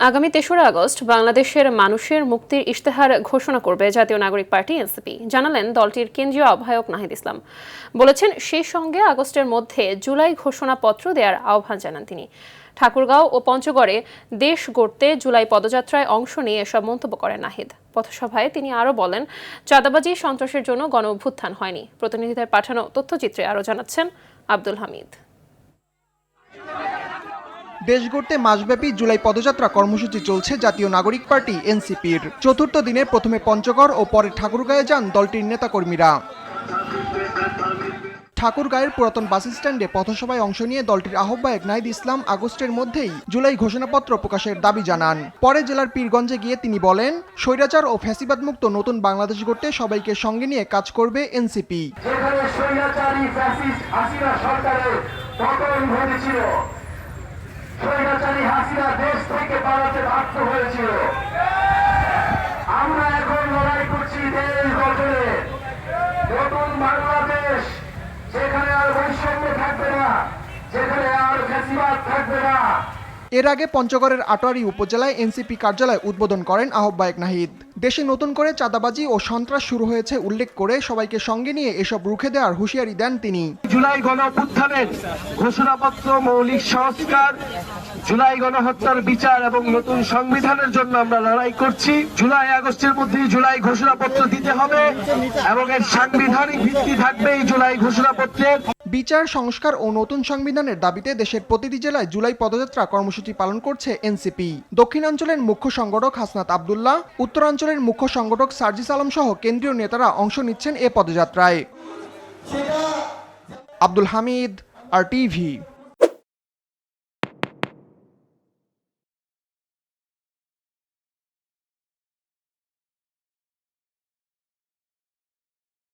আগামী ৩রা আগস্ট বাংলাদেশের মানুষের মুক্তির ইশতেহার ঘোষণা করবে জাতীয় নাগরিক পার্টি এনসিপি, জানালেন দলটির কেন্দ্রীয় আহ্বায়ক নাহিদ ইসলাম। বলেছেন, সেই সঙ্গে আগস্টের মধ্যে জুলাই ঘোষণাপত্র দেওয়ার আহ্বান জানান তিনি। ঠাকুরগাঁও ও পঞ্চগড়ে দেশ গড়তে জুলাই পদযাত্রায় অংশ নিয়ে এসব মন্তব্য করেন নাহিদ। পথসভায় তিনি আরও বলেন, চাঁদাবাজি সন্ত্রাসের জন্য গণ অভ্যুত্থান হয়নি। প্রতিনিধিদের পাঠানো তথ্যচিত্রে আরও জানাচ্ছেন আব্দুল হামিদ। দেশ গড়তে মাসব্যাপী জুলাই পদযাত্রা কর্মসূচি চলছে জাতীয় নাগরিক পার্টি এনসিপির। চতুর্থ দিনে প্রথমে পঞ্চগড় ও পরে ঠাকুরগাঁয়ে যান দলটির নেতাকর্মীরা। ঠাকুরগাঁয়ের পুরাতন বাস স্ট্যান্ডে পথসভায় অংশ নিয়ে দলটির আহ্বায়ক নাহিদ ইসলাম আগস্টের মধ্যেই জুলাই ঘোষণাপত্র প্রকাশের দাবি জানান। পরে জেলার পীরগঞ্জে গিয়ে তিনি বলেন, স্বৈরাচার ও ফ্যাসিবাদ মুক্ত নতুন বাংলাদেশ গড়তে সবাইকে সঙ্গে নিয়ে কাজ করবে এনসিপি। স্বৈরাচারী হাসিনা দেশ থেকে পালাতে বাধ্য হয়েছিল। আমরা এখন লড়াই করছি দেশ গঠনে, নতুন বাংলাদেশ, যেখানে আর বৈষম্য থাকবে না, যেখানে আর ফ্যাসিবাদ থাকবে না। এর আগে পঞ্চগড়ের আটোয়ারী উপজেলায় এনসিপি কার্যালয় উদ্বোধন করেন আহ্বায়ক নাহিদ। দেশে নতুন করে চাঁদাবাজি ও সন্ত্রাস শুরু হয়েছে উল্লেখ করে সবাইকে সঙ্গে নিয়ে এসব রুখে দেওয়ার হুঁশিয়ারি দেন তিনি। জুলাই গণঅভ্যুত্থানের ঘোষণাপত্র, মৌলিক সংস্কার, জুলাই গণহত্যার বিচার এবং নতুন সংবিধানের জন্য আমরা লড়াই করছি। জুলাই আগস্টের মধ্যে জুলাই ঘোষণাপত্র দিতে হবে এবং এর সাংবিধানিক ভিত্তি থাকবে এই জুলাই ঘোষণাপত্রের। বিচার সংস্কার ও নতুন সংবিধানের দাবিতে দেশের প্রতিটি জেলায় জুলাই পদযাত্রা কর্মসূচি পালন করছে এনসিপি। দক্ষিণাঞ্চলের মুখ্য সংগঠক হাসনাত আব্দুল্লাহ, উত্তরাঞ্চলের মুখ্য সংগঠক সার্জিস আলম সহ কেন্দ্রীয় নেতারা অংশ নিচ্ছেন এ পদযাত্রায়। আব্দুল হামিদ, RTV।